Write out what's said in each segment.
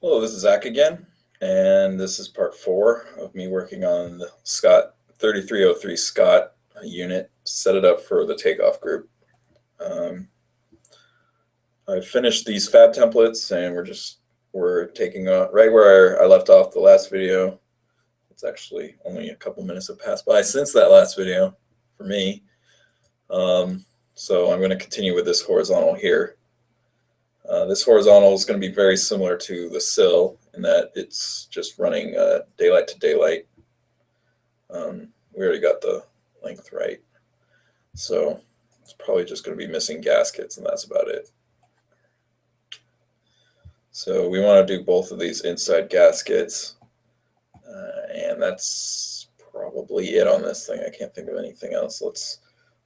Hello, this is Zach again, and this is part 4 of me working on the Scott 3303 Scott unit, set it up for the takeoff group. I finished these fab templates, and we're taking off right where I left off the last video. It's actually only a couple minutes have passed by since that last video for me. So I'm going to continue with this horizontal here. This horizontal is going to be very similar to the sill in that it's just running daylight to daylight. We already got the length right, so it's probably just going to be missing gaskets, and that's about it. So we want to do both of these inside gaskets, and that's probably it on this thing. I can't think of anything else. Let's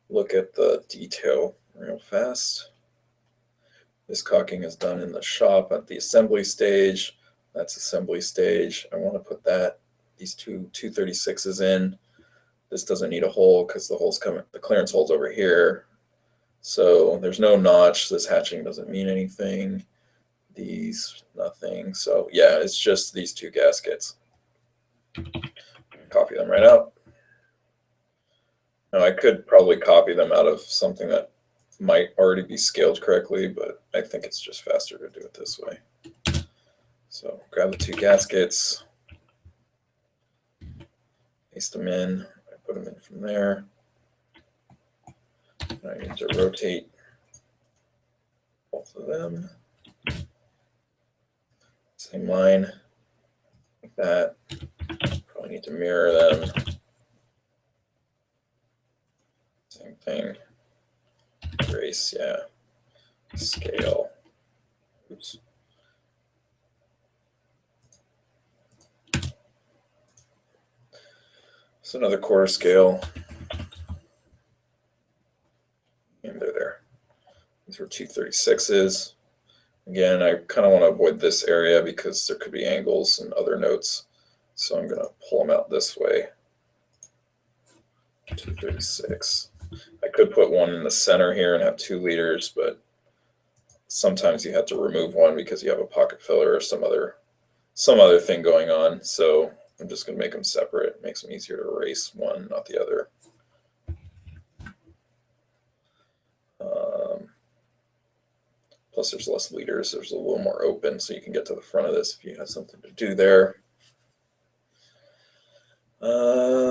look at the detail real fast. This caulking is done in the shop at the assembly stage. That's assembly stage. I want to put these two 236s in. This doesn't need a hole because the clearance hole's over here. So there's no notch. This hatching doesn't mean anything. These, nothing. So yeah, it's just these two gaskets. Copy them right out. Now I could probably copy them out of something that might already be scaled correctly, but I think it's just faster to do it this way. So grab the two gaskets, paste them in, I put them in from there. I need to rotate both of them. Same line, like that. Probably need to mirror them. Same thing. Trace, yeah. Scale. Oops. So another quarter scale. And they're there. These were 236s. Again, I kind of want to avoid this area because there could be angles and other notes. So I'm going to pull them out this way. 236. I could put one in the center here and have 2 liters, but sometimes you have to remove one because you have a pocket filler or some other thing going on. So I'm just going to make them separate. It makes them easier to erase one, not the other. Plus there's less liters. There's a little more open, so you can get to the front of this if you have something to do there.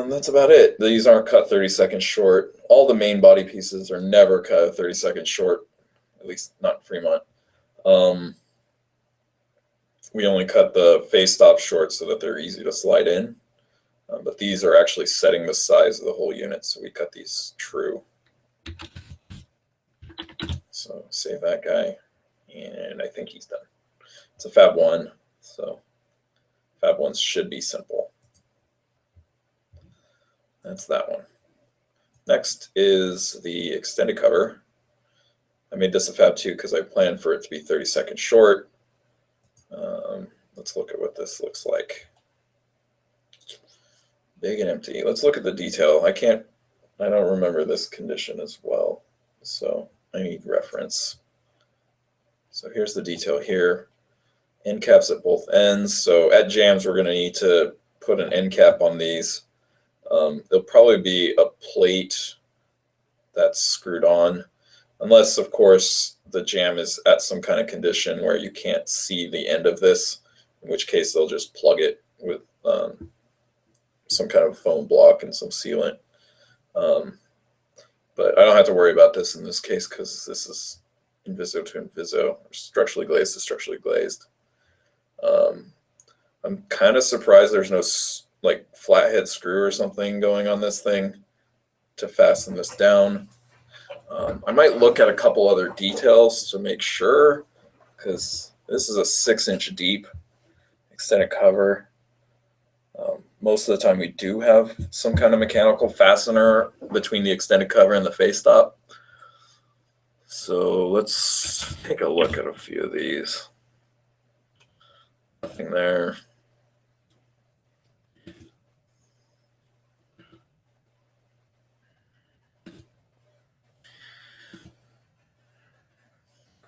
That's about it. These aren't cut 30 seconds short. All the main body pieces are never cut 30 seconds short, at least not in Fremont. We only cut the face stops short so that they're easy to slide in. But these are actually setting the size of the whole unit, so we cut these true. So save that guy, and I think he's done. It's a Fab 1, so Fab 1s should be simple. That's that one. Next is the extended cover. I made this a Fab 2 because I planned for it to be 30 seconds short. Let's look at what this looks like. Big and empty. Let's look at the detail. I don't remember this condition as well, so I need reference. So here's the detail here. End caps at both ends. So at jams, we're going to need to put an end cap on these. There'll probably be a plate that's screwed on, unless, of course, the jam is at some kind of condition where you can't see the end of this, in which case they'll just plug it with some kind of foam block and some sealant. But I don't have to worry about this in this case because this is Inviso to Inviso, or structurally glazed to structurally glazed. I'm kind of surprised there's no like flathead screw or something going on this thing to fasten this down. I might look at a couple other details to make sure, because this is a 6-inch deep extended cover. Most of the time we do have some kind of mechanical fastener between the extended cover and the face stop. So let's take a look at a few of these. Nothing there.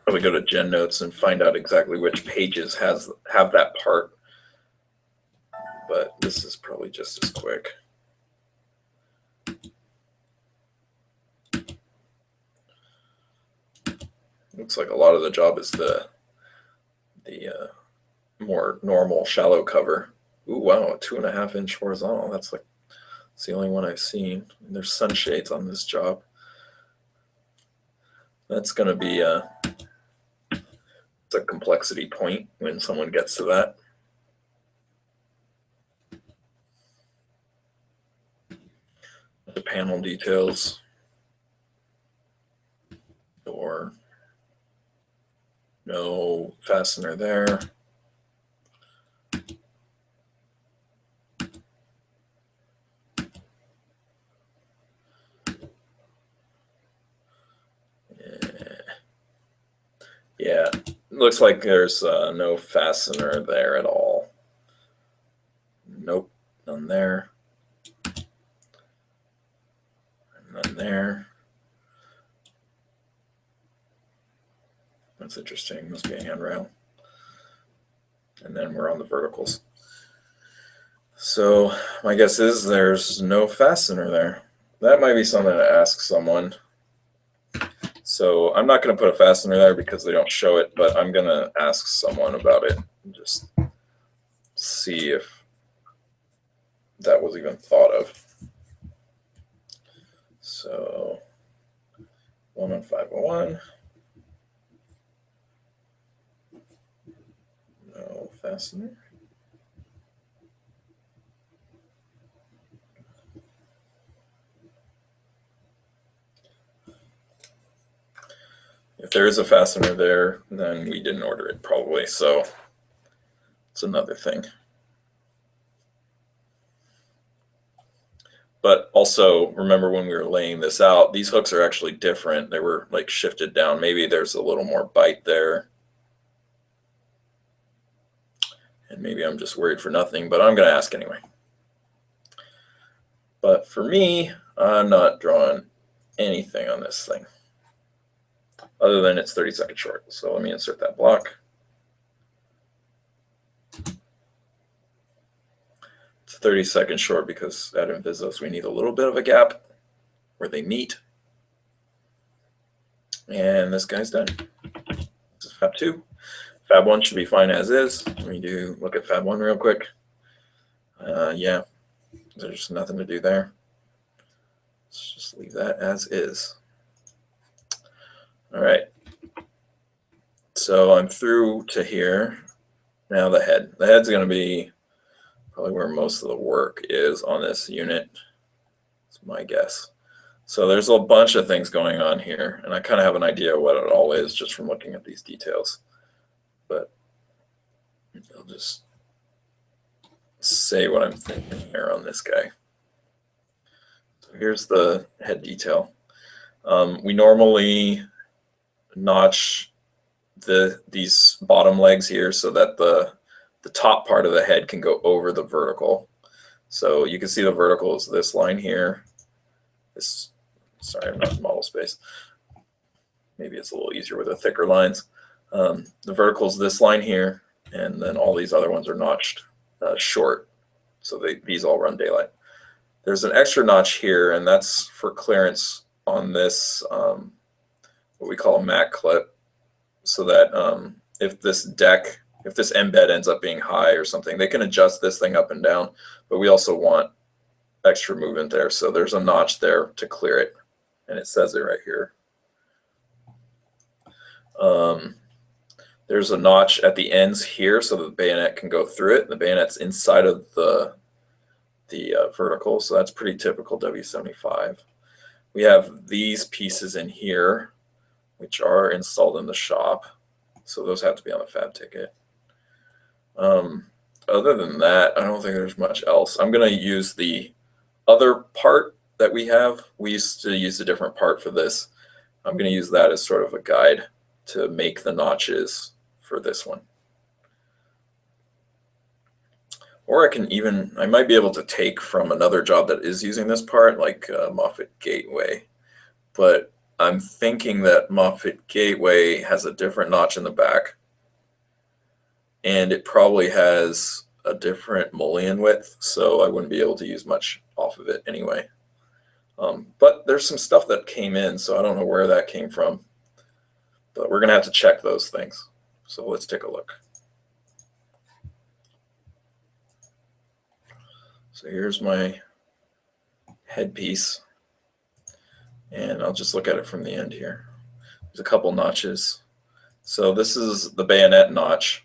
probably go to Gen Notes and find out exactly which pages have that part. But this is probably just as quick. Looks like a lot of the job is the more normal shallow cover. Ooh, wow, a 2.5 inch horizontal. That's the only one I've seen. And there's sunshades on this job. That's going to be a complexity point when someone gets to that. The panel details. Door. No fastener there. Yeah, looks like there's no fastener there at all. Nope, none there. None there. That's interesting. Must be a handrail. And then we're on the verticals. So my guess is there's no fastener there. That might be something to ask someone. So I'm not going to put a fastener there because they don't show it, but I'm going to ask someone about it and just see if that was even thought of. So 11501. No fastener. If there is a fastener there, then we didn't order it probably, so it's another thing. But also, remember when we were laying this out, these hooks are actually different. They were like shifted down. Maybe there's a little more bite there. And maybe I'm just worried for nothing, but I'm going to ask anyway. But for me, I'm not drawing anything on this thing other than it's 30 seconds short. So let me insert that block. It's 30 seconds short because at Invisos we need a little bit of a gap where they meet. And this guy's done. This is Fab 2. Fab 1 should be fine as is. Let me look at Fab 1 real quick. Yeah, there's nothing to do there. Let's just leave that as is. All right. So I'm through to here. Now the head. The head's going to be probably where most of the work is on this unit. That's my guess. So there's a bunch of things going on here, and I kind of have an idea what it all is just from looking at these details. But I'll just say what I'm thinking here on this guy. So here's the head detail. We normally notch these bottom legs here so that the top part of the head can go over the vertical. So you can see the vertical is this line here. Sorry, I'm not in model space. Maybe it's a little easier with the thicker lines. The vertical is this line here, and then all these other ones are notched short. So these all run daylight. There's an extra notch here, and that's for clearance on this, what we call a MAC clip, so that if this embed ends up being high or something, they can adjust this thing up and down, but we also want extra movement there. So there's a notch there to clear it, and it says it right here. There's a notch at the ends here so the bayonet can go through it. The bayonet's inside of the vertical, so that's pretty typical W75. We have these pieces in here, which are installed in the shop, so those have to be on the fab ticket. Other than that, I don't think there's much else. I'm going to use the other part that we have. We used to use a different part for this. I'm going to use that as sort of a guide to make the notches for this one. Or I might be able to take from another job that is using this part, like Moffett Gateway. But I'm thinking that Moffett Gateway has a different notch in the back, and it probably has a different mullion width, so I wouldn't be able to use much off of it anyway. But there's some stuff that came in, so I don't know where that came from. But we're going to have to check those things. So let's take a look. So here's my headpiece, and I'll just look at it from the end here. There's a couple notches. So this is the bayonet notch.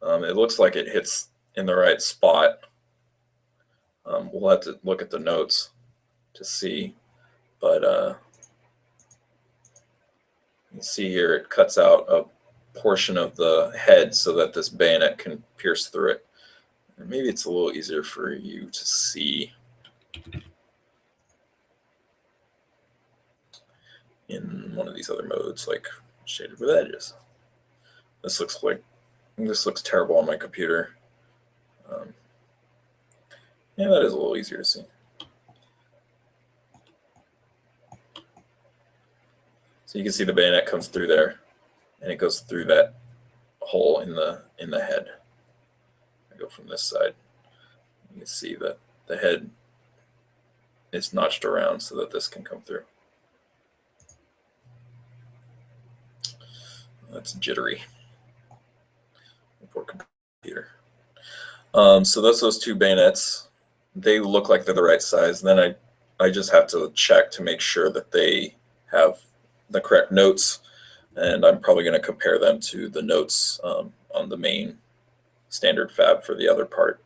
It looks like it hits in the right spot. We'll have to look at the notes to see, but you can see here it cuts out a portion of the head so that this bayonet can pierce through it. And maybe it's a little easier for you to see in one of these other modes, like shaded with edges. This looks terrible on my computer. Yeah, that is a little easier to see. So you can see the bayonet comes through there, and it goes through that hole in the head. I go from this side. You can see that the head is notched around so that this can come through. That's jittery. Poor computer. So that's those two bayonets. They look like they're the right size. And then I just have to check to make sure that they have the correct notes, and I'm probably going to compare them to the notes on the main standard fab for the other part.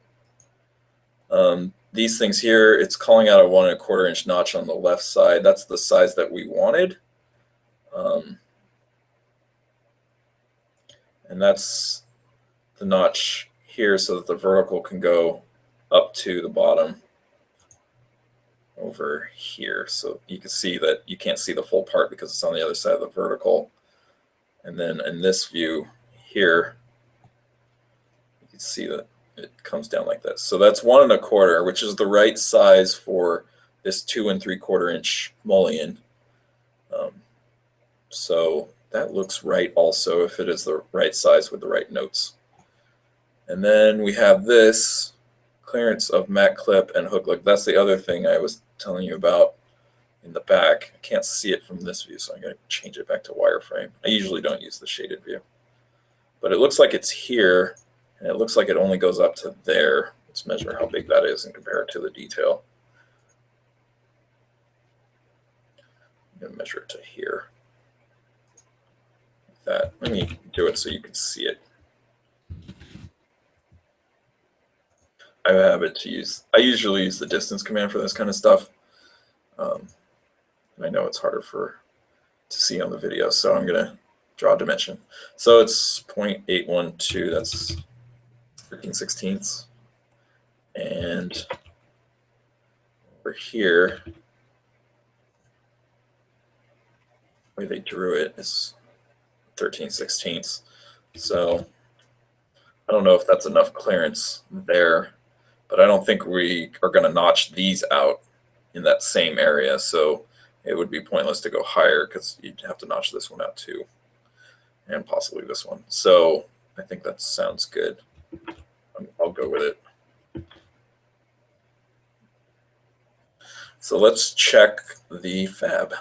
These things here, it's calling out a 1 1/4 inch notch on the left side. That's the size that we wanted. And that's the notch here so that the vertical can go up to the bottom over here. So you can see that you can't see the full part because it's on the other side of the vertical. And then in this view here, you can see that it comes down like this. So that's 1 1/4, which is the right size for this 2 3/4 inch mullion. So that looks right also if it is the right size with the right notes. And then we have this clearance of mat clip and hook lip. That's the other thing I was telling you about in the back. I can't see it from this view, so I'm going to change it back to wireframe. I usually don't use the shaded view. But it looks like it's here, and it looks like it only goes up to there. Let's measure how big that is and compare it to the detail. I'm going to measure it to here. Like that. Let me do it so you can see it. I have it to use. I usually use the distance command for this kind of stuff. And I know it's harder to see on the video, so I'm going to draw a dimension. So it's 0.812. That's 13/16. And over here, the way they drew it is 13/16. So I don't know if that's enough clearance there, but I don't think we are going to notch these out in that same area. So it would be pointless to go higher because you'd have to notch this one out too, and possibly this one. So I think that sounds good. I'll go with it. So let's check the fab.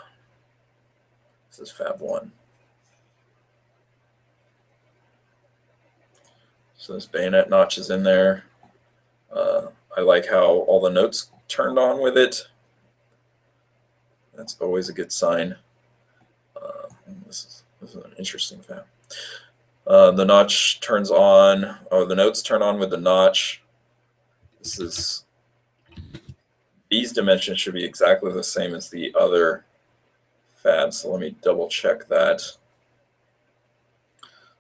This is fab 1. So this bayonet notch is in there. I like how all the notes turned on with it. That's always a good sign. This is an interesting fab. The notch turns on, or the notes turn on with the notch. These dimensions should be exactly the same as the other fab, so let me double check that.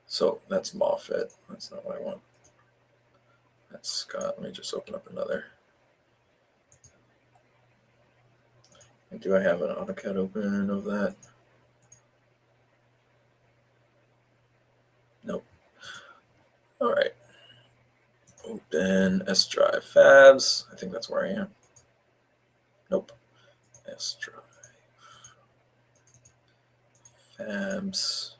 So that's Moffett. That's not what I want. That's Scott. Let me just open up another. And do I have an AutoCAD open of that? Nope. All right. Open S drive fabs. I think that's where I am. Nope. S drive. Tabs.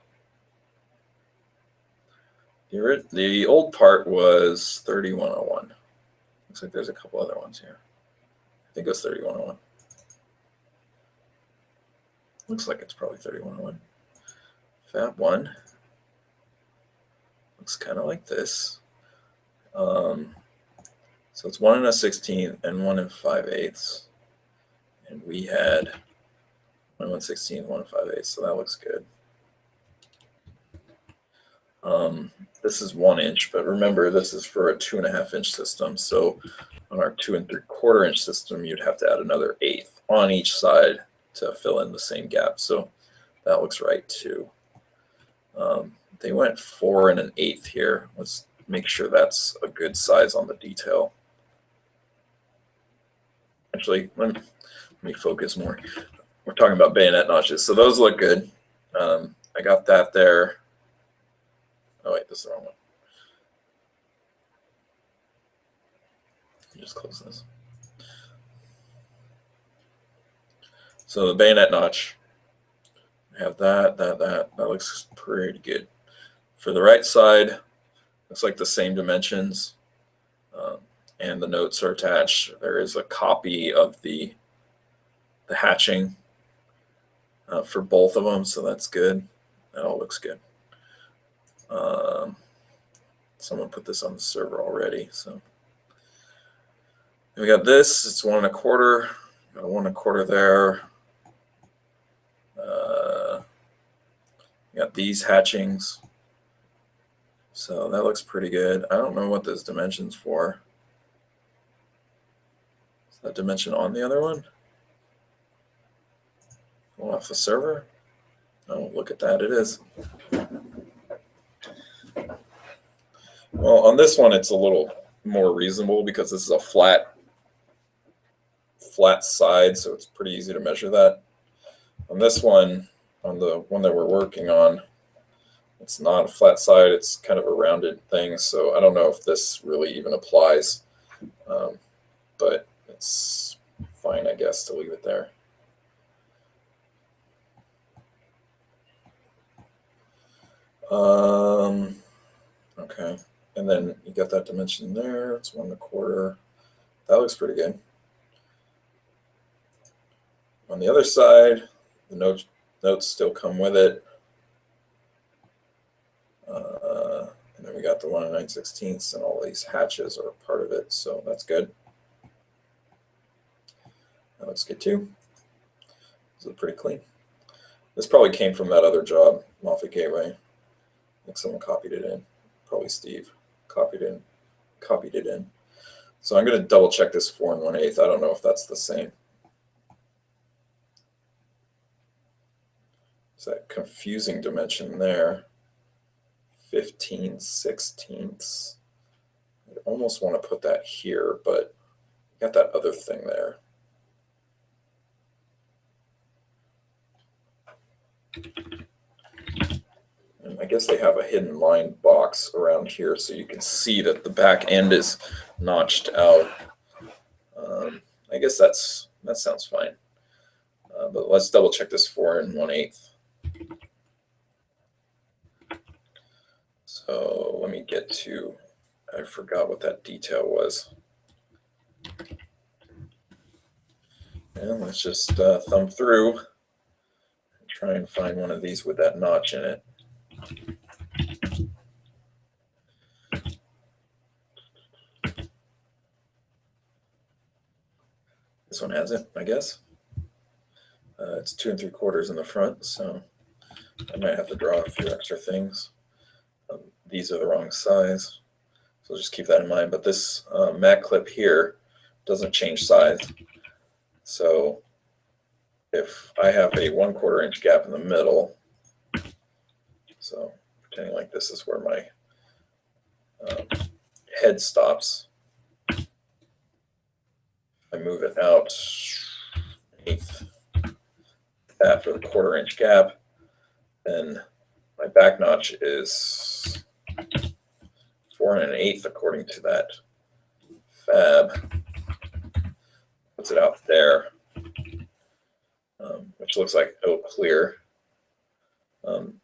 The old part was 3101. Looks like there's a couple other ones here. I think it was 3101. Looks like it's probably 3101. Fab 1 looks kind of like this. So it's 1 1/16 and 1 5/8. And we had 1 1/16, 1 5/8, so that looks good. This is 1 inch, but remember this is for a 2.5 inch system. So on our 2 3/4 inch system, you'd have to add another 1/8 on each side to fill in the same gap. So that looks right too. They went 4 1/8 here. Let's make sure that's a good size on the detail. Actually, let me focus more. We're talking about bayonet notches. So those look good. I got that there. Oh wait, this is the wrong one. Just close this. So the bayonet notch, I have that looks pretty good. For the right side, looks like the same dimensions, and the notes are attached. There is a copy of the hatching for both of them, so that's good. That all looks good. Someone put this on the server already, so we got this. It's 1 1/4. Got 1 1/4 there. Got these hatchings, so that looks pretty good. I don't know what this dimension's for. Is that dimension on the other one? Going off the server? Oh, look at that, it is. Well, on this one, it's a little more reasonable because this is a flat side, so it's pretty easy to measure that. On this one, on the one that we're working on, it's not a flat side, it's kind of a rounded thing, so I don't know if this really even applies, but it's fine, I guess, to leave it there. Okay, and then you got that dimension there, it's 1 1/4. That looks pretty good. On the other side, the notes still come with it. And then we got the 1 9/16, and all these hatches are part of it, so that's good. That looks good too. This is pretty clean. This probably came from that other job, Moffett Gateway. I think someone copied it in. Probably Steve copied it in. So I'm going to double check this 4 1/8. I don't know if that's the same. It's that confusing dimension there. 15/16. I almost want to put that here, but I got that other thing there. And I guess they have a hidden line box around here so you can see that the back end is notched out. I guess that sounds fine. But let's double check this 4 1/8. So let me get to, I forgot what that detail was. And let's just thumb through and try and find one of these with that notch in it. This one has it, I guess. It's 2 3/4 in the front, so I might have to draw a few extra things. These are the wrong size, so just keep that in mind. But this mat clip here doesn't change size. So if I have a 1/4 inch gap in the middle, so pretending like this is where my head stops, I move it out 1/8 that for the 1/4 inch gap, then my back notch is 4 1/8 according to that fab. Puts it out there, which looks like it'll clear.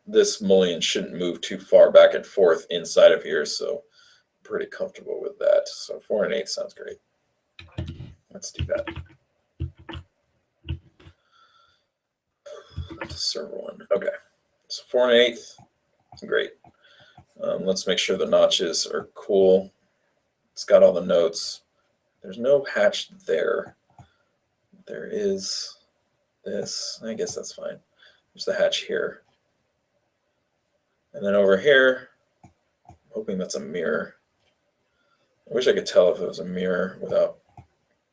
This mullion shouldn't move too far back and forth inside of here, so I'm pretty comfortable with that. So 4 1/8 sounds great. Let's do that. That's a server one. Okay, so 4 1/8, great. Let's make sure the notches are cool. It's got all the notes. There's no hatch there. There is this. I guess that's fine. There's the hatch here. And then over here, I'm hoping that's a mirror. I wish I could tell if it was a mirror without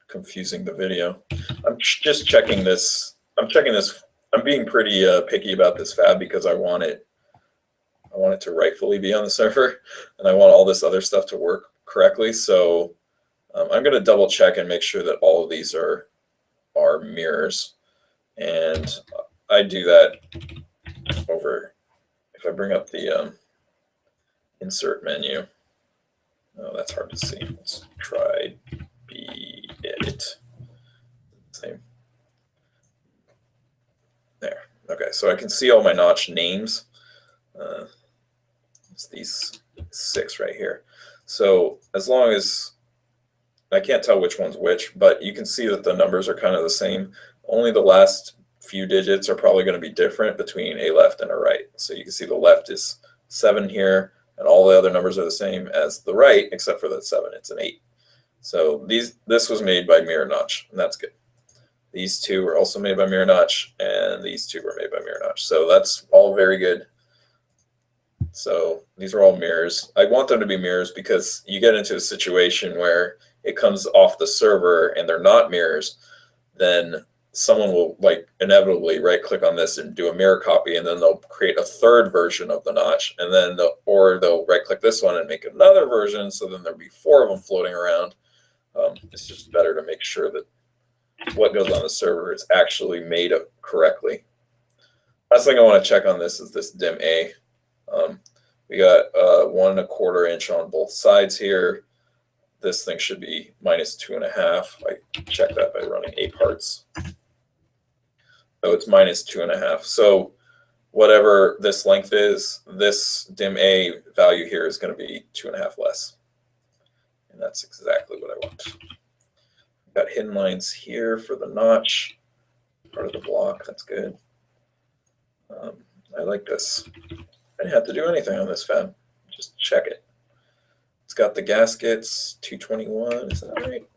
confusing the video. I'm just checking this. I'm checking this. I'm being pretty picky about this fab because I want it to rightfully be on the server, and I want all this other stuff to work correctly. So I'm going to double check and make sure that all of these are mirrors. And I do that over, if I bring up the insert menu. Oh, that's hard to see. Let's try edit. Same. There. Okay, so I can see all my notch names. It's these 6 right here. So as long as I can't tell which one's which, but you can see that the numbers are kind of the same. Only the last few digits are probably going to be different between a left and a right. So you can see the left is 7 here, and all the other numbers are the same as the right, except for that 7. It's an 8. So this was made by Mirror Notch, and that's good. These 2 were also made by Mirror Notch, and these 2 were made by Mirror Notch. So that's all very good. So these are all mirrors. I want them to be mirrors because you get into a situation where it comes off the server and they're not mirrors, then someone will inevitably right click on this and do a mirror copy, and then they'll create a third version of the notch, and then they'll right click this one and make another version, so then there'll be 4 of them floating around. It's just better to make sure that what goes on the server is actually made up correctly. Last thing I want to check on this is this dim A. We got 1 1/4 inch on both sides here. This thing should be -2.5. I checked that by running A parts. So it's -2.5. So whatever this length is, this dim A value here is going to be 2.5 less. And that's exactly what I want. Got hidden lines here for the notch, part of the block. That's good. I like this. I didn't have to do anything on this fab. Just check it. It's got the gaskets, 221. Is that right?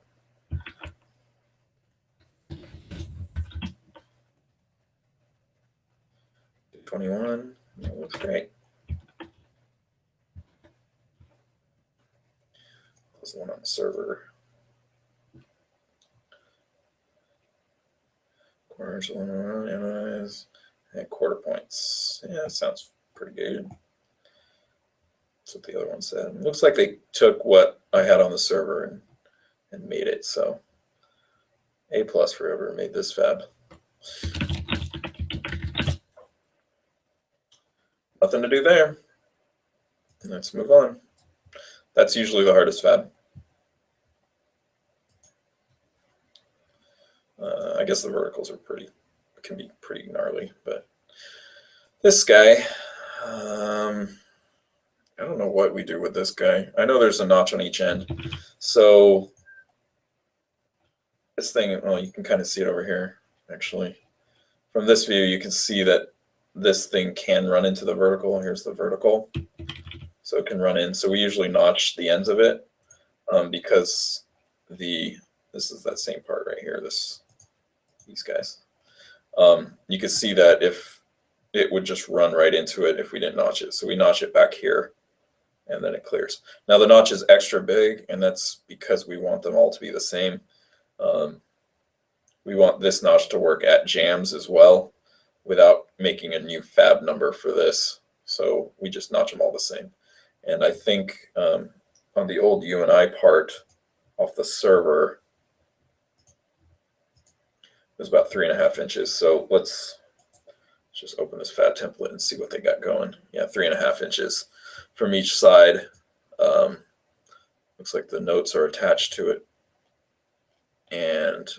$221. That looks great. There's the one on the server. Corners, analyze, and 1/4 points. Yeah, that sounds pretty good. That's what the other one said. It looks like they took what I had on the server and made it. So A+ for whoever made this fab. Nothing to do there. Let's move on. That's usually the hardest fab. I guess the verticals are can be pretty gnarly, but this guy, I don't know what we do with this guy. I know there's a notch on each end. So this thing, well, you can kind of see it over here, actually. From this view, you can see that this thing can run into the vertical. Here's the vertical. So it can run in. So we usually notch the ends of it because this is that same part right here, these guys. You can see that if it would just run right into it if we didn't notch it. So we notch it back here, and then it clears. Now the notch is extra big, and that's because we want them all to be the same. We want this notch to work at jams as well without making a new fab number for this. So we just notch them all the same. And I think on the old UNI part off the server, it was about 3.5 inches. So let's just open this fab template and see what they got going. Yeah, 3.5 inches from each side. Looks like the notes are attached to it, and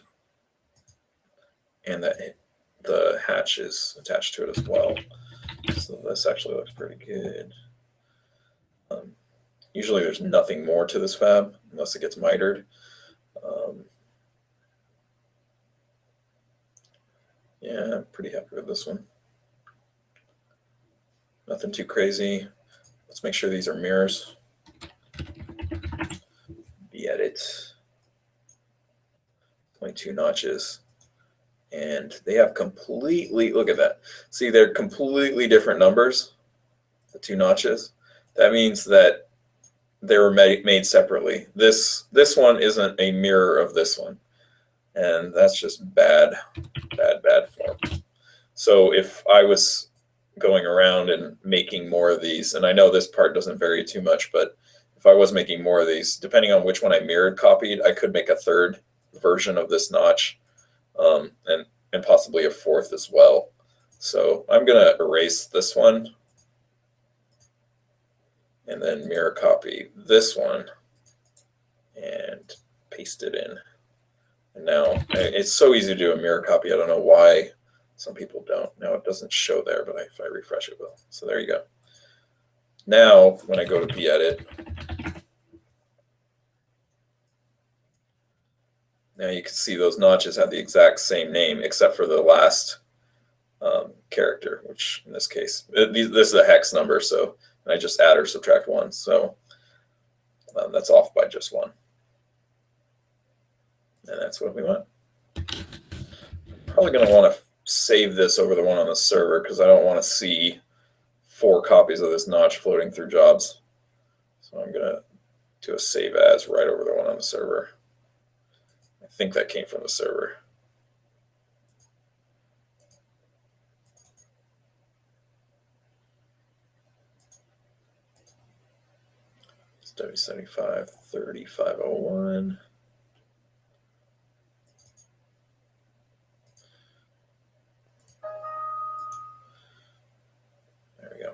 that the hatch is attached to it as well. So this actually looks pretty good. Usually there's nothing more to this fab unless it gets mitered. Yeah, I'm pretty happy with this one. Nothing too crazy. Let's make sure these are mirrors. Be edit. 22 notches. And they have completely, look at that. See, they're completely different numbers, the two notches. That means that they were made separately. This one isn't a mirror of this one. And that's just bad form. So if I was going around and making more of these, and I know this part doesn't vary too much, but if I was making more of these, depending on which one I mirrored copied, I could make a third version of this notch, and possibly a fourth as well. So I'm going to erase this one and then mirror copy this one and paste it in. And now it's so easy to do a mirror copy. I don't know why some people don't. Now it doesn't show there, but if I refresh it will. So there you go. Now when I go to p-edit, now you can see those notches have the exact same name except for the last character, which in this case, this is a hex number, so I just add or subtract one. So that's off by just one. And that's what we want. Probably going to want to save this over the one on the server because I don't want to see 4 copies of this notch floating through jobs. So I'm going to do a save as right over the one on the server. I think that came from the server. It's W753501. There we go.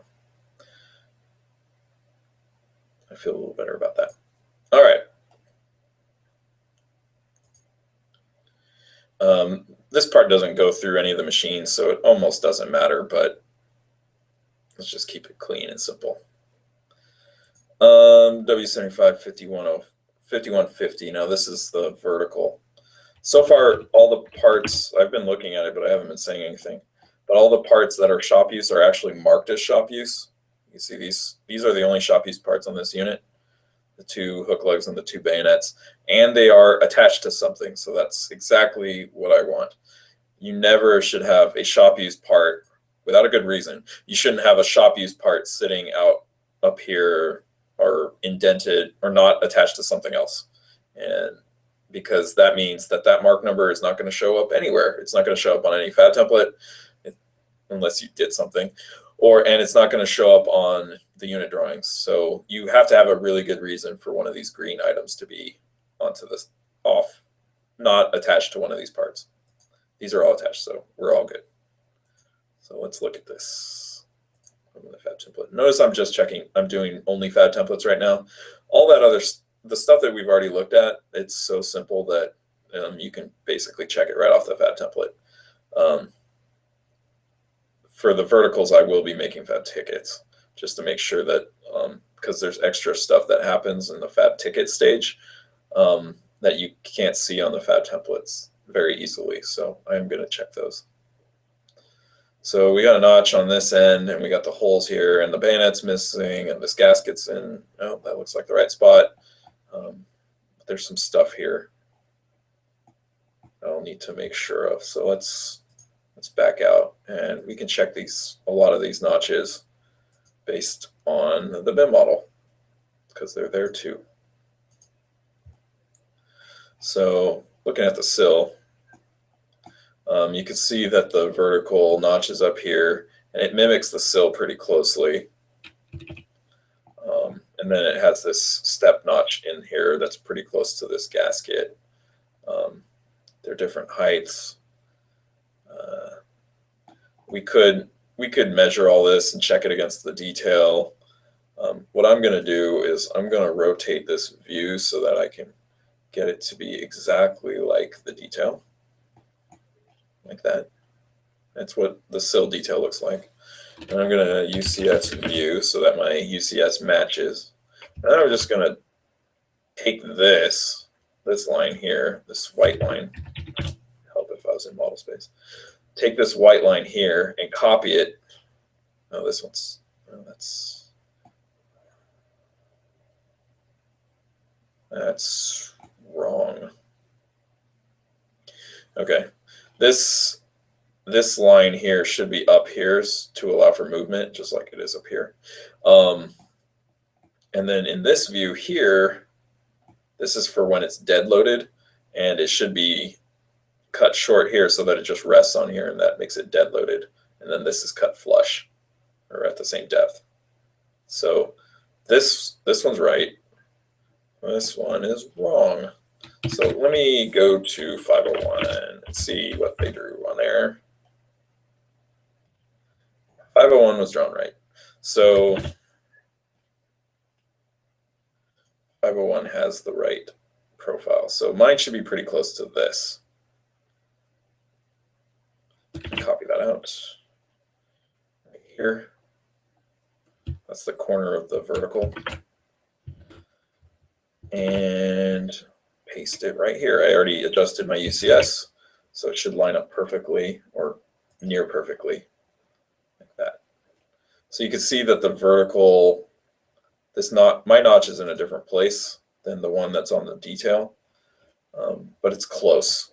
I feel a little better about that. All right. This part doesn't go through any of the machines, so it almost doesn't matter, but let's just keep it clean and simple. W75 5150. Now this is the vertical. So far, all the parts, I've been looking at it, but I haven't been saying anything. But all the parts that are shop use are actually marked as shop use. You see these are the only shop use parts on this unit. The 2 hook lugs and the 2 bayonets, and they are attached to something. So that's exactly what I want. You never should have a shop use part without a good reason. You shouldn't have a shop use part sitting out up here or indented or not attached to something else. And because that means that that mark number is not going to show up anywhere. It's not going to show up on any fab template unless you did something, and it's not going to show up on the unit drawings. So you have to have a really good reason for one of these green items to be onto this not attached to one of these parts. These are all attached, so we're all good. So let's look at this. I'm in the fab template. Notice I'm just checking. I'm doing only fab templates right now. All that other the stuff that we've already looked at, it's so simple that you can basically check it right off the fab template. For the verticals, I will be making fab tickets just to make sure that, because there's extra stuff that happens in the fab ticket stage that you can't see on the fab templates very easily. So I'm going to check those. So we got a notch on this end, and we got the holes here, and the bayonet's missing, and this gasket's in. Oh, that looks like the right spot. There's some stuff here I'll need to make sure of. So let's back out, and we can check a lot of these notches based on the BIM model because they're there too. So looking at the sill, you can see that the vertical notch is up here, and it mimics the sill pretty closely. And then it has this step notch in here that's pretty close to this gasket. They're different heights. We could measure all this and check it against the detail. What I'm going to do is I'm going to rotate this view so that I can get it to be exactly like the detail, like that. That's what the sill detail looks like. And I'm going to UCS view so that my UCS matches. And then I'm just going to take this line here, this white line. Help if I was in model space. Take this white line here and copy it. Oh, this one's, oh, that's wrong. Okay, this line here should be up here to allow for movement, just like it is up here. And then in this view here, this is for when it's dead loaded, and it should be cut short here so that it just rests on here, and that makes it dead loaded. And then this is cut flush, or at the same depth. So this one's right. This one is wrong. So let me go to 501 and see what they drew on there. 501 was drawn right. So 501 has the right profile. So mine should be pretty close to this. Copy that out right here. That's the corner of the vertical. And paste it right here. I already adjusted my UCS, so it should line up perfectly or near perfectly like that. So you can see that the vertical, my notch is in a different place than the one that's on the detail, but it's close.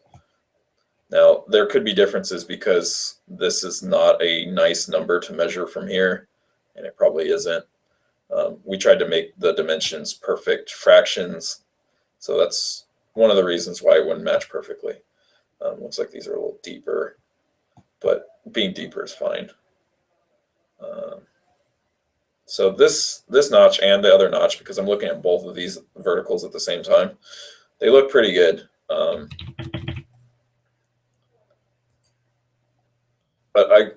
Now, there could be differences because this is not a nice number to measure from here, and it probably isn't. We tried to make the dimensions perfect fractions, so that's one of the reasons why it wouldn't match perfectly. Looks like these are a little deeper, but being deeper is fine. So this notch and the other notch, because I'm looking at both of these verticals at the same time, they look pretty good. But I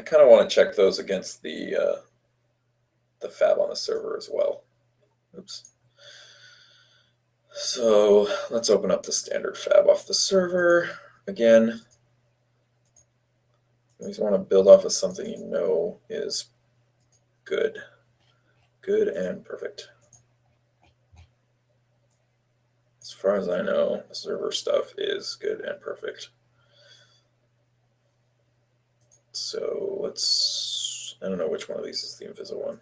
kind of want to check those against the fab on the server as well. Oops. So let's open up the standard fab off the server again. You always want to build off of something you know is good and perfect. As far as I know, the server stuff is good and perfect. So let's, I don't know which one of these is the invisible one.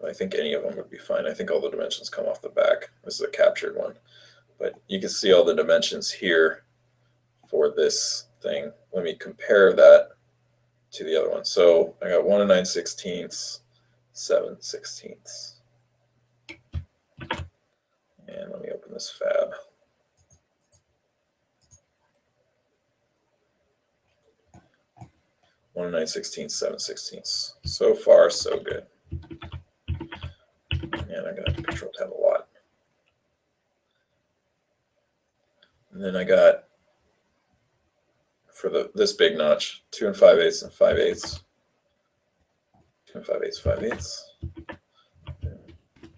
I think any of them would be fine. I think all the dimensions come off the back. This is a captured one. But you can see all the dimensions here for this thing. Let me compare that to the other one. So I got 1 9/16, 7/16. And let me open this fab. One 9/16, 7/16. So far, so good. And I'm going to control tab a lot. And then I got, for this big notch, 2 5/8 and 5/8. 2 5/8, 5/8.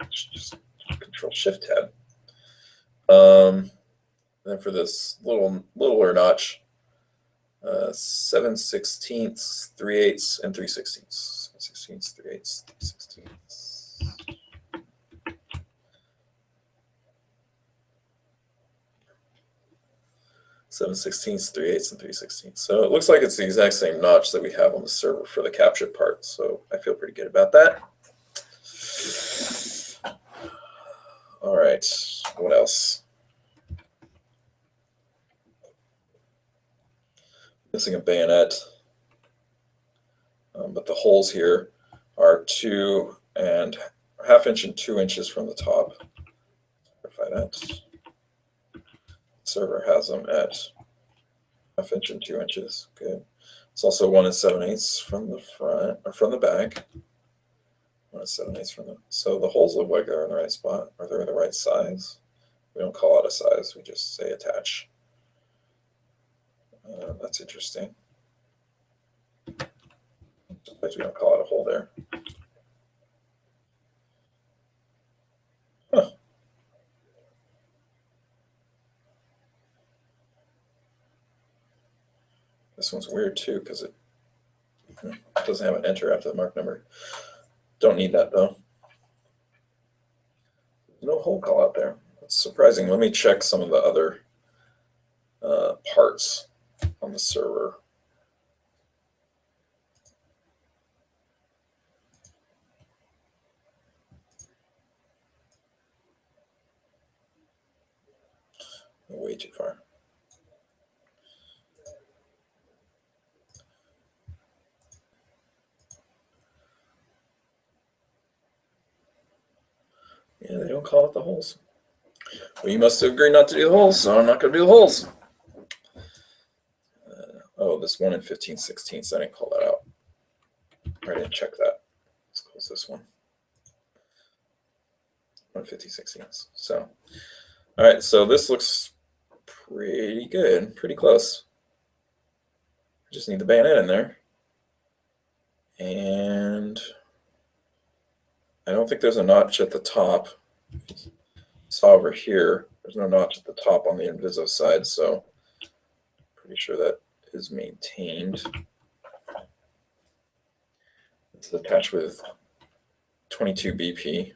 Just control shift tab. Then for this littler notch, 7/16, 3/8, and 3/16. 7/16, 3/8, 3/16. 7/16, 3/8, and 3/16. So it looks like it's the exact same notch that we have on the server for the captured part. So I feel pretty good about that. All right, what else? Missing a bayonet, but the holes here are 2.5 inches and 2 inches from the top. Verify that. Server has them at 1/2 inch and 2 inches. Good. It's also 1 7/8 from the front or from the back. 1 7/8 from the. So the holes look like they're in the right spot. Are they the right size? We don't call out a size. We just say attach. That's interesting. Sometimes we don't call out a hole there. Huh. This one's weird too because it doesn't have an enter after the mark number. Don't need that though. No hole call out there. That's surprising. Let me check some of the other parts on the server. Way too far. Yeah, they don't call it the holes. Well, you must have agreed not to do the holes, so I'm not going to do the holes. Oh, this 1 in 15/16, I didn't call that out. I didn't check that. Let's close this one. 1 in 15/16. So, all right, so this looks pretty good, pretty close. I just need the bayonet in there. And I don't think there's a notch at the top. Saw over here, there's no notch at the top on the Inviso side, so pretty sure that is maintained. It's attached with 22 BP.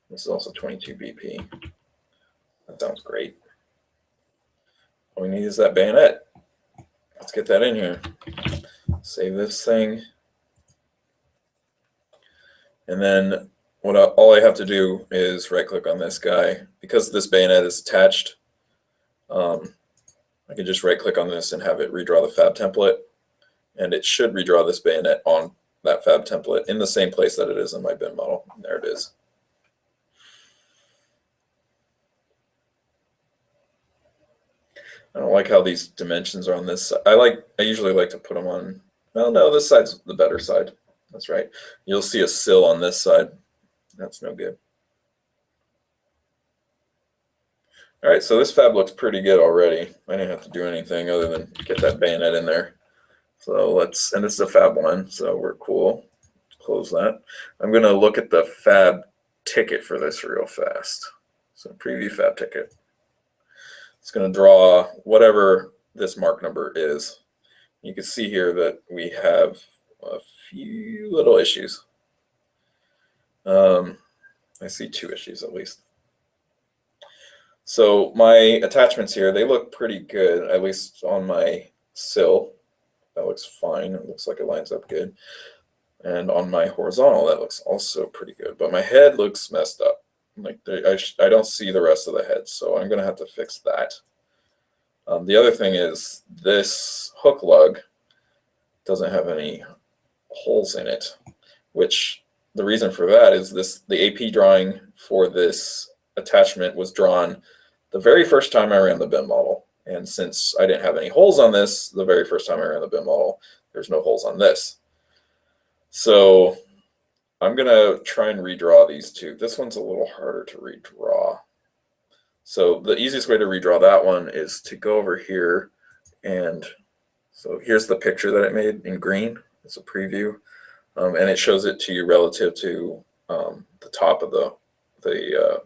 This is also 22 BP. That sounds great. All we need is that bayonet. Let's get that in here. Save this thing. And then all I have to do is right click on this guy. Because this bayonet is attached, I can just right click on this and have it redraw the fab template. And it should redraw this bayonet on that fab template in the same place that it is in my bin model. And there it is. I don't like how these dimensions are on this. I usually like to put them on, well, no, this side's the better side. That's right. You'll see a sill on this side. That's no good. All right, so this fab looks pretty good already. I didn't have to do anything other than get that bayonet in there. So and this is a fab one, so we're cool. Close that. I'm going to look at the fab ticket for this real fast. So preview fab ticket. It's going to draw whatever this mark number is. You can see here that we have a few little issues. I see 2 issues at least. So my attachments here, they look pretty good, at least on my sill. That looks fine. It looks like it lines up good. And on my horizontal, that looks also pretty good. But my head looks messed up. Like I don't see the rest of the head, so I'm going to have to fix that. The other thing is this hook lug doesn't have any holes in it, which the reason for that is the AP drawing for this attachment was drawn the very first time I ran the bin model. And since I didn't have any holes on this the very first time I ran the bin model, there's no holes on this. So I'm going to try and redraw these two. This one's a little harder to redraw. So the easiest way to redraw that one is to go over here, and so here's the picture that it made in green. It's a preview, and it shows it to you relative to the top of the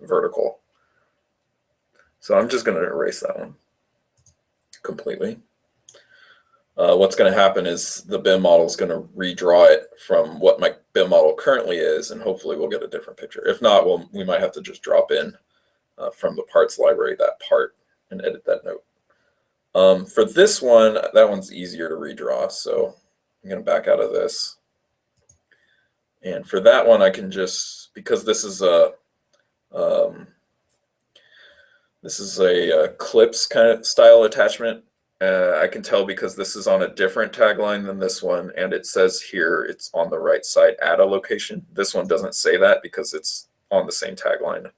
vertical. So I'm just going to erase that one completely. What's going to happen is the bin model is going to redraw it from what my bin model currently is, and hopefully we'll get a different picture. If not, we might have to just drop in from the parts library that part and edit that note. For this one, that one's easier to redraw, so I'm going to back out of this. And for that one, I can just, because this is a clips kind of style attachment. I can tell because this is on a different tagline than this one, and it says here it's on the right side at a location. This one doesn't say that because it's on the same tagline.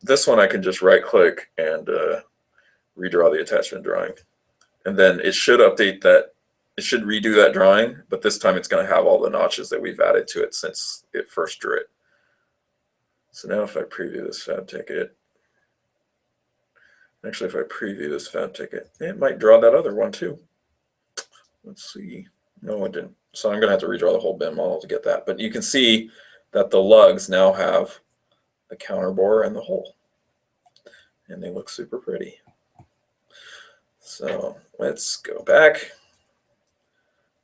This one I can just right click and redraw the attachment drawing, and then it should update that. It should redo that drawing, but this time it's going to have all the notches that we've added to it since it first drew it. So now if I preview this fab ticket, actually if I preview this fab ticket, it might draw that other one too. Let's see. No, it didn't. So I'm going to have to redraw the whole bin model to get that. But you can see that the lugs now have the counter bore and the hole, and they look super pretty. So let's go back,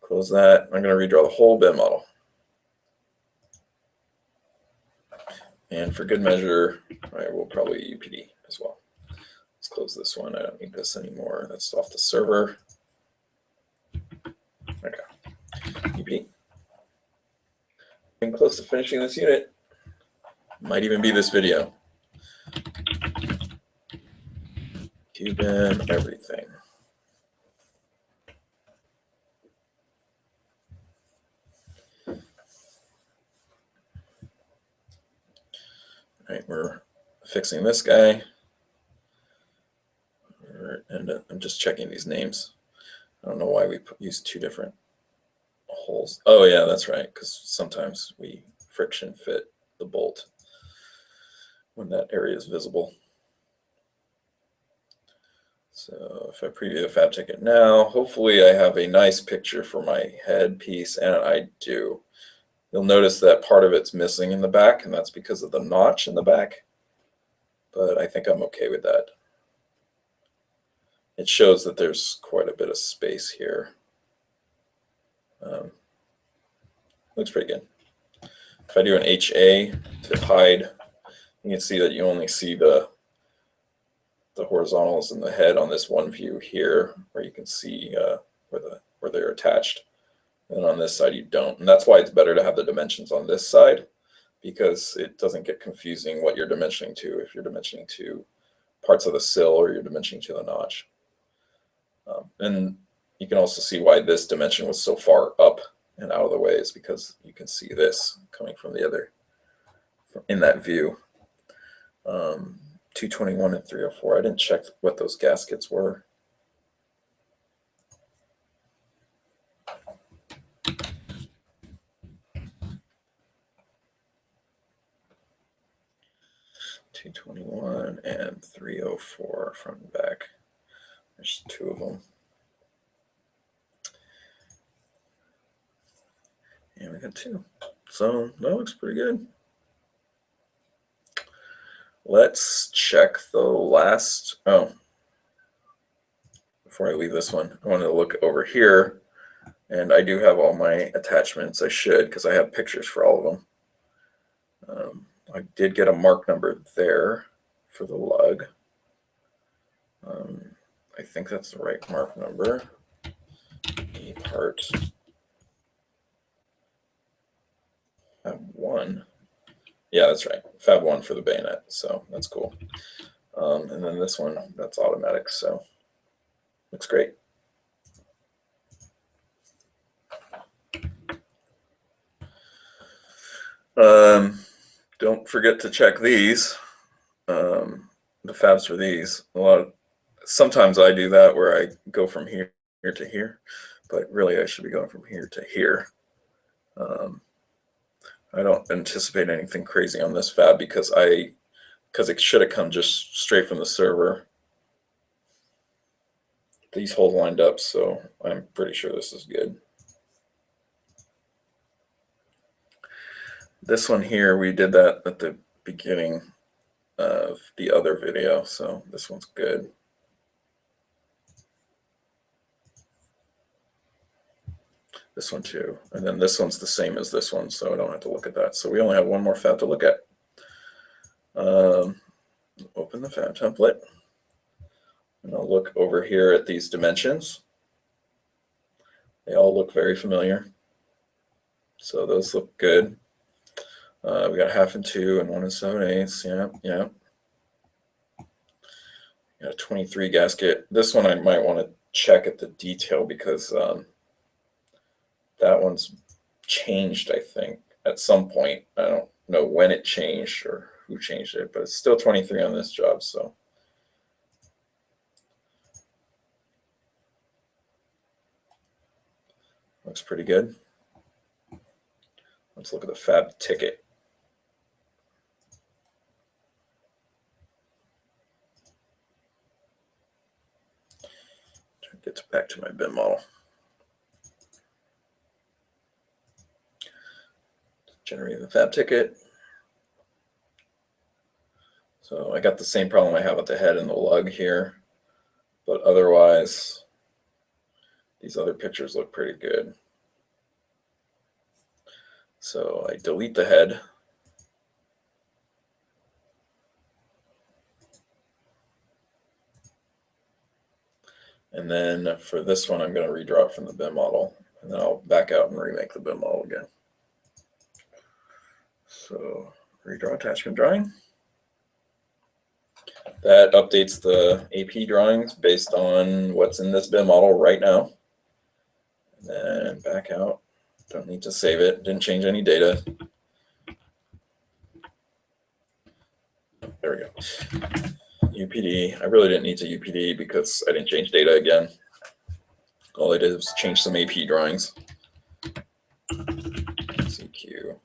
close that. I'm going to redraw the whole bin model. And for good measure, I will probably UPD as well. Let's close this one. I don't need this anymore. That's off the server. Okay. UPD. Getting close to finishing this unit. Might even be this video. Cuban, everything. All right, we're fixing this guy. And I'm just checking these names. I don't know why we use two different holes. Oh yeah, that's right, because sometimes we friction fit the bolt when that area is visible. So if I preview the fab ticket now, hopefully I have a nice picture for my head piece, and I do. You'll notice that part of it's missing in the back, and that's because of the notch in the back, but I think I'm okay with that. It shows that there's quite a bit of space here. Looks pretty good. If I do an HA to hide, you can see that you only see the horizontals in the head on this one view here, where you can see where they're attached. And on this side you don't. And that's why it's better to have the dimensions on this side, because it doesn't get confusing what you're dimensioning to if you're dimensioning to parts of the sill or you're dimensioning to the notch. And you can also see why this dimension was so far up and out of the way, is because you can see this coming from the other, in that view. 221 and 304. I didn't check what those gaskets were. $221 and $304 front and back. There's two of them. And we got two. So that looks pretty good. Let's check the last. Oh, before I leave this one, I want to look over here. And I do have all my attachments. I should, because I have pictures for all of them. I did get a mark number there for the lug. I think that's the right mark number. E part Fab 1. Yeah, that's right. Fab 1 for the bayonet. So that's cool. And then this one, that's automatic. So looks great. Don't forget to check these, the fabs for these. Sometimes I do that where I go from here to here, but really I should be going from here to here. I don't anticipate anything crazy on this fab because it should have come just straight from the server. These holes lined up, so I'm pretty sure this is good. This one here, we did that at the beginning of the other video, so this one's good. This one too, and then this one's the same as this one, so I don't have to look at that. So we only have one more fab to look at. Open the fab template, and I'll look over here at these dimensions. They all look very familiar, so those look good. We got 1/2 and 2 and 1 7/8. Yeah. Got a 23 gasket. This one I might want to check at the detail because that one's changed, I think, at some point. I don't know when it changed or who changed it, but it's still 23 on this job. So looks pretty good. Let's look at the fab ticket. Get back to my bin model. Generating the fab ticket. So I got the same problem I have with the head and the lug here. but otherwise, these other pictures look pretty good. So I delete the head. And then for this one, I'm going to redraw it from the BIM model. And then I'll back out and remake the BIM model again. So redraw attachment drawing. That updates the AP drawings based on what's in this BIM model right now. And then back out. Don't need to save it. Didn't change any data. There we go. UPD. I really didn't need to UPD because I didn't change data again. All I did was change some AP drawings. CQ,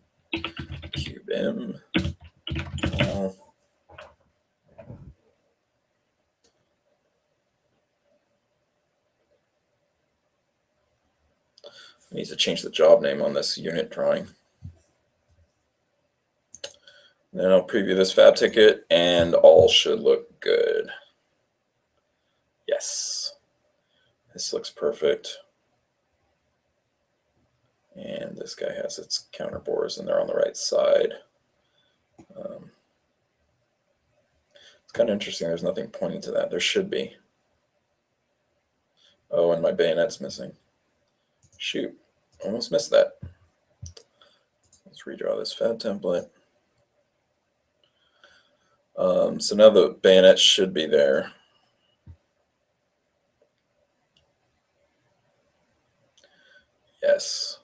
QBIM. I need to change the job name on this unit drawing. Then I'll preview this fab ticket and all should look good. Yes, this looks perfect. And this guy has its counter bores and they're on the right side. It's kind of interesting. There's nothing pointing to that. There should be. Oh, and my bayonet's missing. Shoot, almost missed that. Let's redraw this fab template. So now the bayonet should be there. Yes,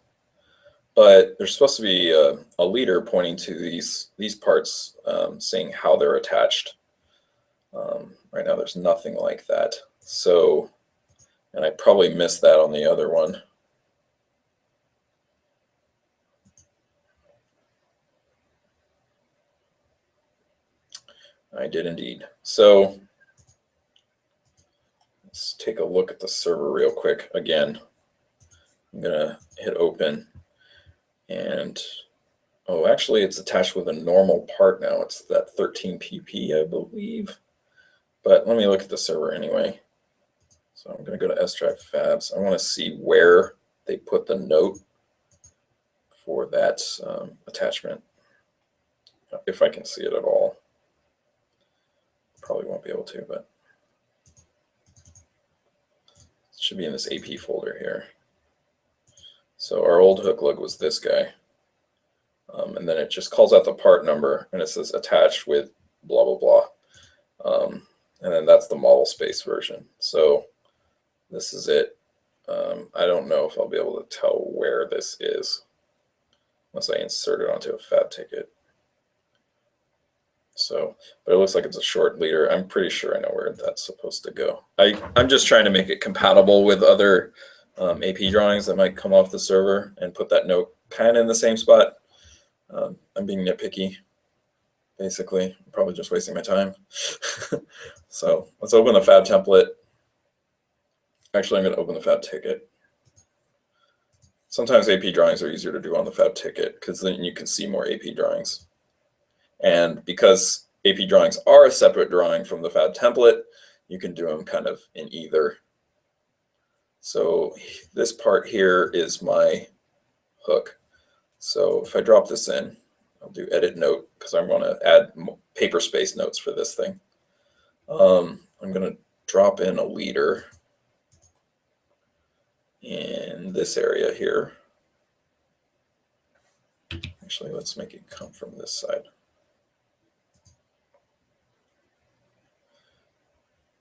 but there's supposed to be a leader pointing to these parts, saying how they're attached. Right now there's nothing like that. So, and I probably missed that on the other one. I did indeed. So let's take a look at the server real quick again. I'm gonna hit open and oh, actually it's attached with a normal part now. It's that 13 pp, I believe. But let me look at the server anyway. So I'm gonna go to S-Drive Fabs. I wanna see where they put the note for that attachment, if I can see it at all. Probably won't be able to, but it should be in this AP folder here. So our old hook lug was this guy. And then it just calls out the part number and it says attached with blah, blah, blah. And then that's the model space version. So this is it. I don't know if I'll be able to tell where this is unless I insert it onto a fab ticket. So, but it looks like it's a short leader. I'm pretty sure I know where that's supposed to go. I'm just trying to make it compatible with other AP drawings that might come off the server and put that note kind of in the same spot. I'm being nitpicky, basically. I'm probably just wasting my time. So let's open the fab template. Actually, I'm going to open the fab ticket. Sometimes AP drawings are easier to do on the fab ticket because then you can see more AP drawings. And because AP drawings are a separate drawing from the fab template, you can do them kind of in either. So this part here is my hook. So if I drop this in, I'll do edit note because I'm going to add paper space notes for this thing. I'm going to drop in a leader in this area here. Actually, let's make it come from this side.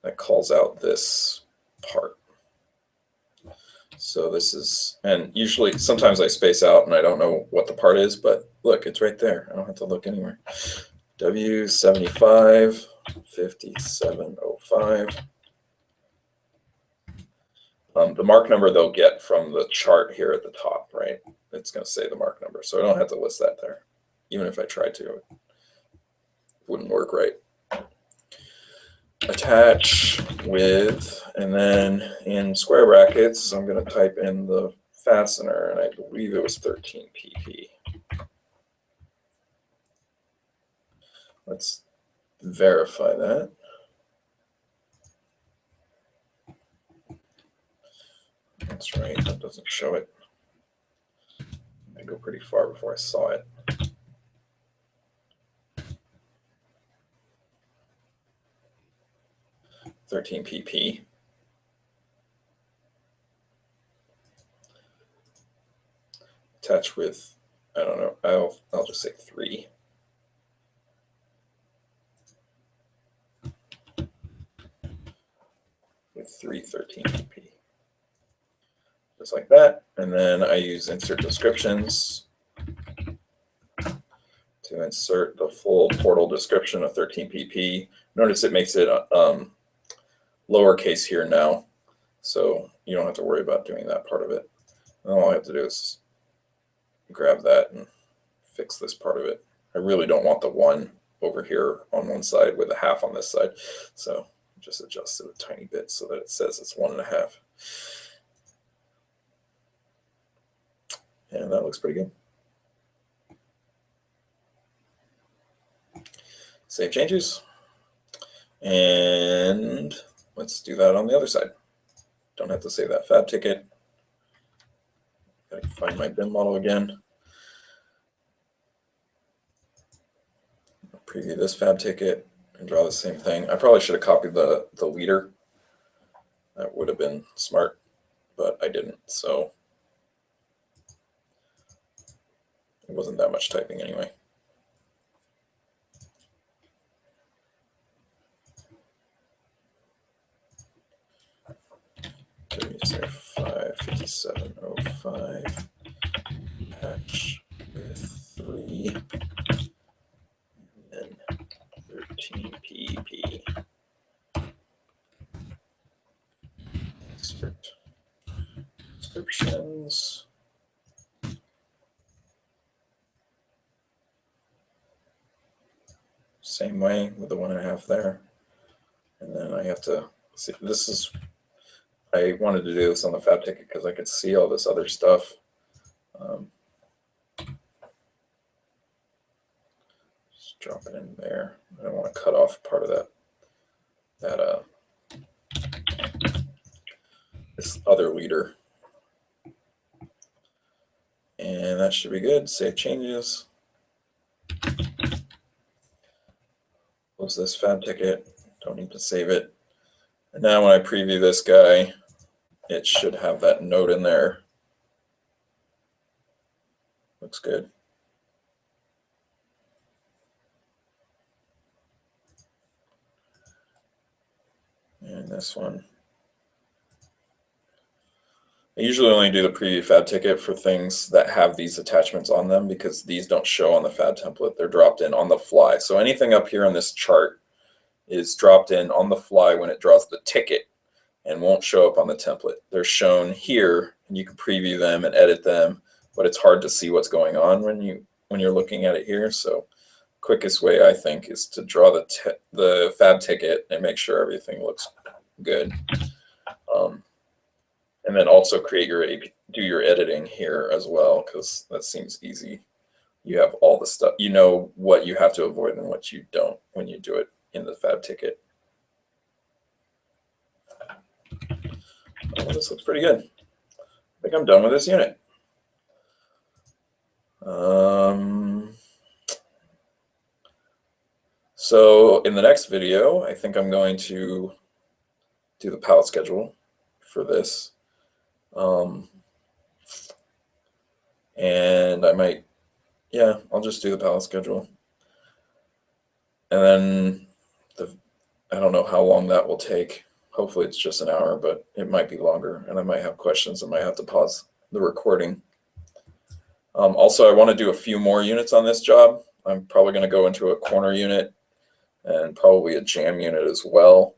That calls out this part. So this is, and usually sometimes I space out and I don't know what the part is, but look, it's right there. I don't have to look anywhere. W75 5705. The mark number they'll get from the chart here at the top, right? It's going to say the mark number. So I don't have to list that there. Even if I tried to, it wouldn't work right. Attach with, and then in square brackets, I'm going to type in the fastener, and I believe it was 13 pp. Let's verify that. That's right, that doesn't show it. I go pretty far before I saw it. $13 pp. Attach with, I don't know, I'll just say 3. With 13 pp. Just like that. And then I use insert descriptions to insert the full portal description of 13 pp. Notice it makes it lowercase here now, so you don't have to worry about doing that part of it. And all I have to do is grab that and fix this part of it. I really don't want the 1 over here on one side with a half on this side, so just adjust it a tiny bit so that it says it's 1.5. And that looks pretty good. Save changes. And let's do that on the other side. Don't have to save that fab ticket. Gotta find my BIM model again. Preview this fab ticket and draw the same thing. I probably should have copied the leader. That would have been smart, but I didn't, so it wasn't that much typing anyway. User 55705 patch with 3 and 13 pp. Insert descriptions. Same way with the 1.5 there. And then I have to see, this is, I wanted to do this on the fab ticket because I could see all this other stuff. Just drop it in there. I don't want to cut off part of this other leader. And that should be good. Save changes. Close this fab ticket. Don't need to save it. And now when I preview this guy, it should have that note in there. Looks good. And this one. I usually only do the preview fab ticket for things that have these attachments on them because these don't show on the fab template. They're dropped in on the fly. So anything up here on this chart is dropped in on the fly when it draws the ticket and won't show up on the template. They're shown here and you can preview them and edit them, but it's hard to see what's going on when you're looking at it here. So quickest way I think is to draw the fab ticket and make sure everything looks good. And then also do your editing here as well, because that seems easy. You have all the stuff, you know what you have to avoid and what you don't when you do it in the fab ticket. Oh, this looks pretty good. I think I'm done with this unit. So in the next video, I think I'm going to do the palette schedule for this. And I might, yeah, I'll just do the palette schedule. And then I don't know how long that will take. Hopefully it's just an hour, but it might be longer, and I might have questions. I might have to pause the recording. Also, I want to do a few more units on this job. I'm probably going to go into a corner unit and probably a jam unit as well,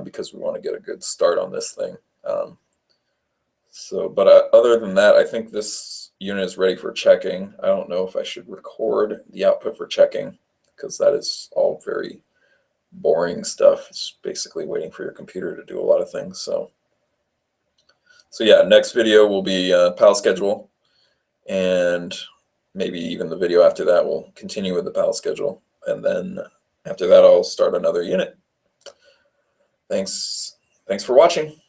because we want to get a good start on this thing. But other than that, I think this unit is ready for checking. I don't know if I should record the output for checking, because that is all very boring stuff. It's basically waiting for your computer to do a lot of things. So yeah, next video will be palette schedule, and maybe even the video after that will continue with the palette schedule, and then after that I'll start another unit. Thanks for watching.